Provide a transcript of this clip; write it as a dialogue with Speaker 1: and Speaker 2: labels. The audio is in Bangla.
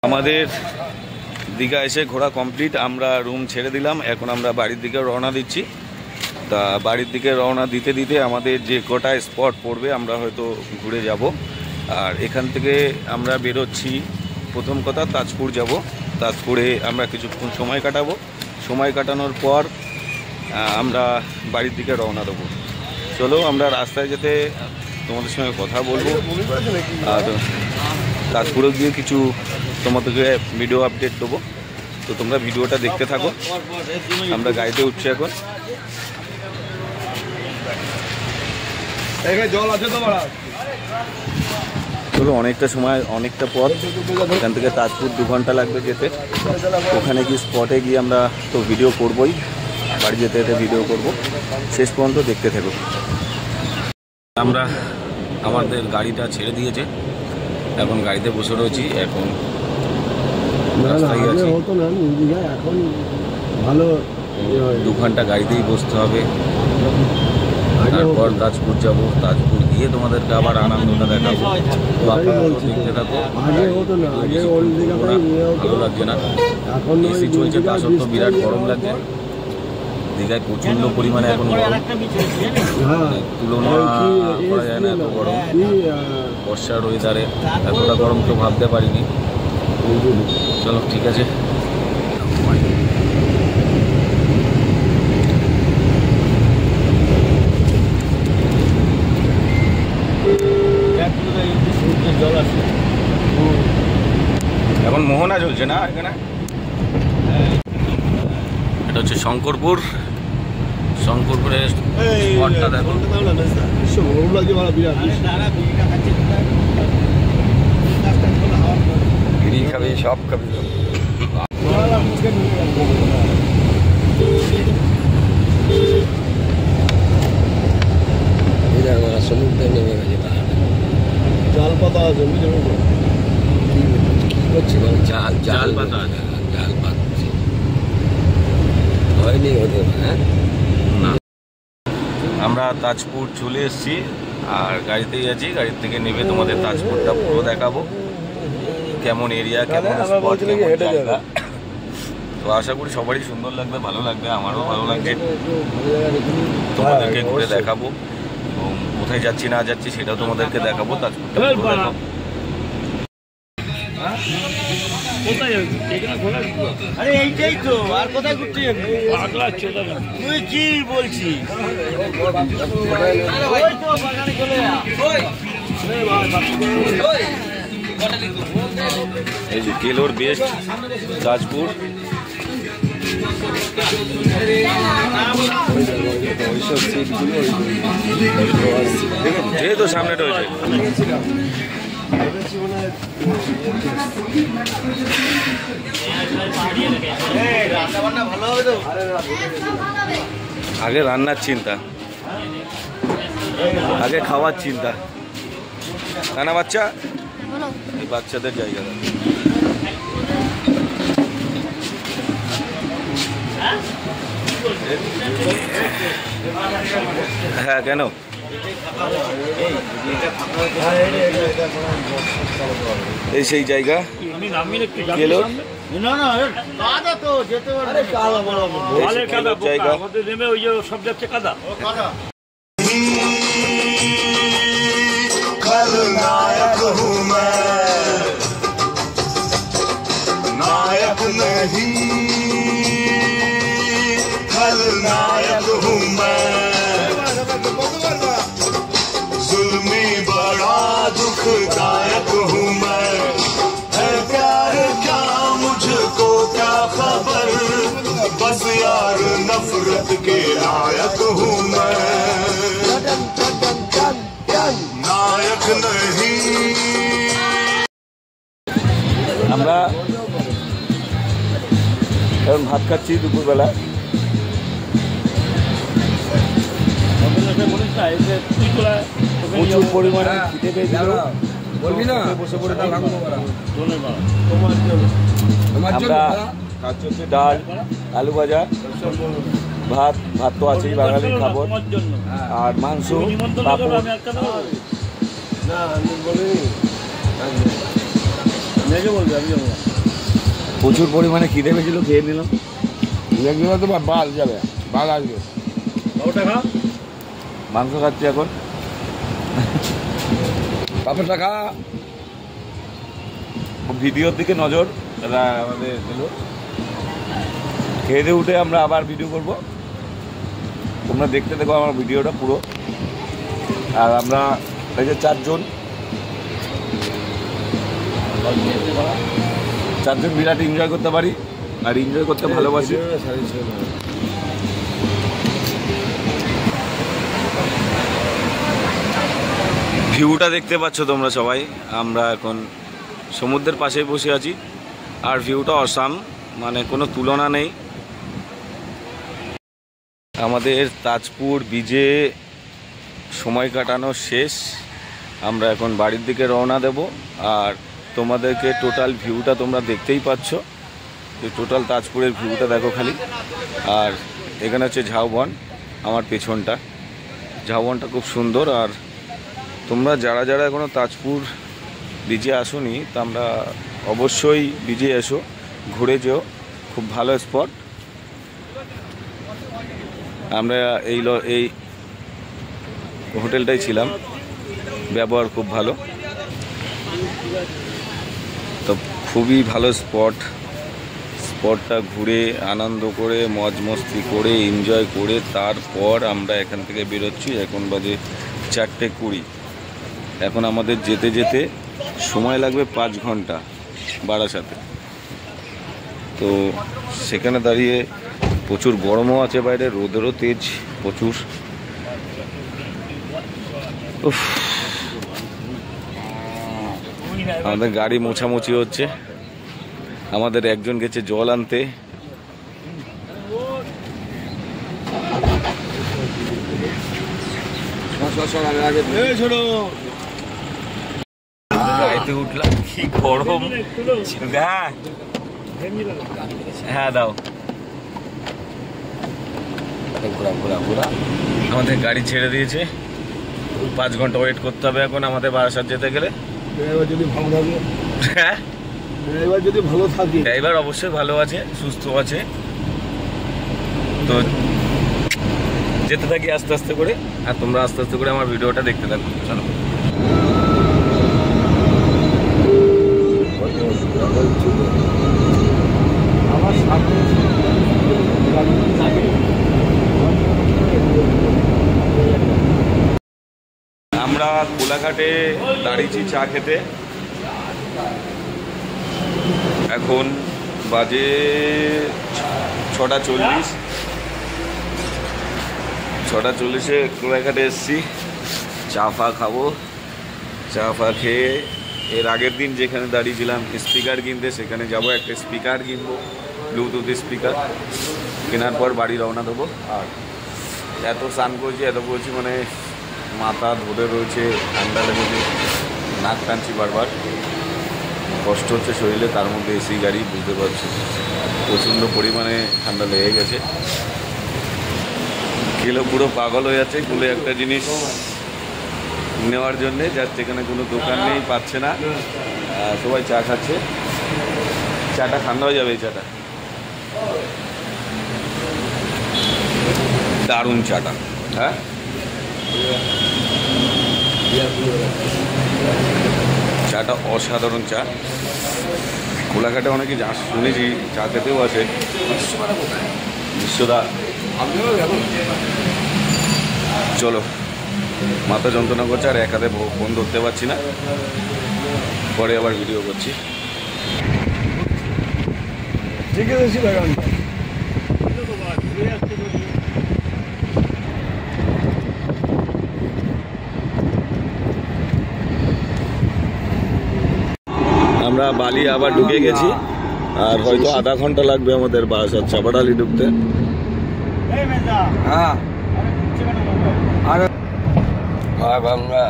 Speaker 1: আমাদের দীঘা এসে ঘোরা কমপ্লিট। আমরা রুম ছেড়ে দিলাম, এখন আমরা বাড়ির দিকে রওনা দিচ্ছি। তা বাড়ির দিকে রওনা দিতে দিতে আমাদের যে কটা স্পট পড়বে আমরা হয়তো ঘুরে যাব। আর এখান থেকে আমরা বেরোচ্ছি, প্রথম কথা তাজপুর যাব। তাজপুরে আমরা কিছুক্ষণ সময় কাটাবো, সময় কাটানোর পর আমরা বাড়ির দিকে রওনা দেবো। চলো আমরা রাস্তায় যেতে তোমাদের সঙ্গে কথা বলবো, আর তাজপুরে গিয়ে কিছু তোমাদেরকে ভিডিও আপডেট দেবো। তো তোমরা ভিডিওটা দেখতে থাকো। আমরা গাড়িতে উঠছি এখন।
Speaker 2: জল আছে তো
Speaker 1: চলো, অনেকটা সময়, অনেকটা পথ। এখান থেকে তাজপুর 2 ঘন্টা লাগবে যেতে। ওখানে গিয়ে স্পটে গিয়ে আমরা তো ভিডিও করবই, বাড়ি যেতে যেতে ভিডিও করব। শেষ পর্যন্ত দেখতে থাকো। আমরা আমাদের গাড়িটা ছেড়ে দিয়েছে, এখন গাড়িতে বসে রয়েছি। এখন রাস্তায় আছি,
Speaker 2: এখন ভালো
Speaker 1: 2 ঘন্টা গাড়িতেই বসতে হবে। তারপর তাজপুর যাব, তাজপুর গিয়ে তোমাদেরকে আবার আনন্দটা দেখাবো। তো আপনারা দেখতে থাকো। ভালো লাগছে না, এসি চলছে, তা সত্ত্বেও বিরাট গরম লাগছে। দীঘায় প্রচণ্ড পরিমাণে এখন গরম, তুলনা করা যায় না এত গরম। বর্ষার ওয়েদারে এতটা গরম তো ভাবতে পারিনি। চলো ঠিক আছে। এখন মোহনা চলছে না এখানে। এটা হচ্ছে শঙ্করপুর। শঙ্করপুরের স্পটটা দেখো। বিড়ি খাবে, সব খাবে।
Speaker 2: সমুদ্রে নেমে গেছে, জাল পাতা আছে,
Speaker 1: জাল জাল পাতা আছে,
Speaker 2: জাল পাচ্ছি হয়নি ওদের। হ্যাঁ,
Speaker 1: আমরা তাজপুর চলে এসেছি আর গাড়িতেই আছি। গাড়ির থেকে নেমে তোমাদের তাজপুরটা পুরো দেখাবো, কেমন এরিয়া, কেমন স্পট, কেমন জায়গা। তো আশা করি সবারই সুন্দর লাগবে, ভালো লাগবে। আমারও ভালো লাগছে, তোমাদেরকে ঘুরে দেখাবো। এবং কোথায় যাচ্ছি না যাচ্ছি সেটাও তোমাদেরকে দেখাবো। তাজপুরটা পুরো দেখাবো।
Speaker 3: আরে এইটাই তো, আর কোথায় ঘুরতে যাবি? তুই কি বলছিস?
Speaker 1: এই যে কেলোর বেস্ট তাজপুর। যেহেতু সামনে রয়েছে, আগে রান্নার চিন্তা, আগে খাওয়ার চিন্তা। না বাচ্চা, এই বাচ্চাদের জায়গা। হ্যাঁ, কেন? এই সেই জায়গা গেলো জায়গা।
Speaker 3: সব যাচ্ছে কাদা।
Speaker 4: खलनायक हूँ मैं, नायक नहीं, खलनायक हूँ मैं। जुल्मी बड़ा दुखदायक हूँ मैं, है प्यार क्या मुझको क्या खबर, बस यार नफरत के लायक हूँ मैं, नायक नहीं।
Speaker 1: আমরা এখন ভাত খাচ্ছি দুপুরবেলা। প্রচুর পরিমাণে খিদে পেয়েছিল,
Speaker 2: বলবি না
Speaker 1: বসে পড়ে
Speaker 2: আমরা
Speaker 1: খাচ্ছি হচ্ছে ডাল, আলু ভাজা, ভাত। ভাত তো আছেই, বাঙালির খাবার। আর মাংস, পাপড়।
Speaker 2: না আমি বলিনি, বলবে আমি যাবো।
Speaker 1: প্রচুর পরিমাণে খিদে পেয়েছিল, খেয়ে নিলাম।
Speaker 2: দেখলে তো বাল যাবে, বাল আসবে।
Speaker 1: মাংস খাচ্ছি এখন।
Speaker 2: বাপের টাকা
Speaker 1: ভিডিওর দিকে নজর আমাদের দিল। খেয়ে দিয়ে উঠে আমরা আবার ভিডিও করব, তোমরা দেখতে দেখো আমার ভিডিওটা পুরো। আর আমরা এই যে চারজন বিরাট এনজয় করতে পারি আর এনজয় করতে ভালোবাসি। ভিউটা দেখতে পাচ্ছ তোমরা সবাই, আমরা এখন সমুদ্রের পাশেই বসে আছি আর ভিউটা অসাম, মানে কোনো তুলনা নেই। আমাদের তাজপুর বিচে সময় কাটানো শেষ, আমরা এখন বাড়ির দিকে রওনা দেব। আর তোমাদেরকে টোটাল ভিউটা তোমরা দেখতেই পাচ্ছ, এই টোটাল তাজপুরের ভিউটা দেখো খালি। আর এখানে হচ্ছে ঝাউবন, আমার পেছনটা ঝাউবনটা খুব সুন্দর। আর তোমরা যারা যারা এখনও তাজপুর বিচে আসোনি তা আমরা অবশ্যই বিচে এসো, ঘুরে যেও, খুব ভালো স্পট। আমরা এই হোটেলটাই ছিলাম, ব্যবহার খুব ভালো, তো খুবই ভালো স্পটটা ঘুরে আনন্দ করে মজ মস্তি করে এনজয় করে তারপর আমরা এখান থেকে বেরোচ্ছি। এখন বাজে 4:20। এখন আমাদের যেতে যেতে সময় লাগবে 5 ঘন্টা বারাসাতে। তো সেখানে দাঁড়িয়ে প্রচুর গরমও আছে বাইরে, রোদেরও তেজ প্রচুর। আমাদের গাড়ি মোছামুছি হচ্ছে, আমাদের একজন গেছে জল আনতে। গাড়িতে উঠলাম, কি গরম। হ্যাঁ দাও। আমাদের গাড়ি ছেড়ে দিয়েছে, 5 ঘন্টা ওয়েট করতে হবে এখন আমাদের বারাসাত যেতে গেলে। ড্রাইভার অবশ্যই ভালো আছে, সুস্থ আছে। তো যেতে থাকি আস্তে আস্তে করে, আর তোমরা আস্তে আস্তে করে আমার ভিডিওটা দেখতে থাকো। চলো। আমরা কোলাঘাটে দাঁড়িয়েছি চা খেতে। এখন বাজে 6:40। 6:40-এ কোলাঘাটে এসেছি, চা ফা খাবো। চা ফা খেয়ে এর আগের দিন যেখানে দাঁড়িয়েছিলাম স্পিকার কিনতে, সেখানে যাব, একটা স্পিকার কিনবো, ব্লুটুথ স্পিকার। কেনার পর বাড়ি রওনা দেবো। আর এত স্নান করছি, এত করছি, মানে মাথা ধরে রয়েছে, ঠান্ডা লেগেছে, নাক টানছি বারবার, কষ্ট হচ্ছে শরীরে। তার মধ্যে এসি গাড়ি, বুঝতে পারছি প্রচণ্ড পরিমাণে ঠান্ডা লেগে গেছে। খেলে পুরো পাগল হয়ে যাচ্ছে, কুলে একটা জিনিস নেওয়ার জন্যে যাচ্ছে, এখানে কোনো দোকান নেই, পাচ্ছে না, সবাই চা খাচ্ছে। চাটা ঠান্ডা হয়ে যাবে, এই চাটা দারুণ চাটা। হ্যাঁ, চাটা অসাধারণ চা। কোলাঘাটে অনেকে শুনেছি চা খেতেও আছে, বিশ্বদা। চলো, মাথা যন্ত্রণা করছে আর এক হাতে ফোন ধরতে পারছি না, পরে আবার ভিডিও করছি।
Speaker 2: ঠিক আছে,
Speaker 1: আমরা বালি আবার ঢুকে গেছি, আর হয়তো আধা ঘন্টা লাগবে আমাদের বারাসাত চাপাডালি ঢুকতে।
Speaker 2: হ্যাঁ, আর আমরা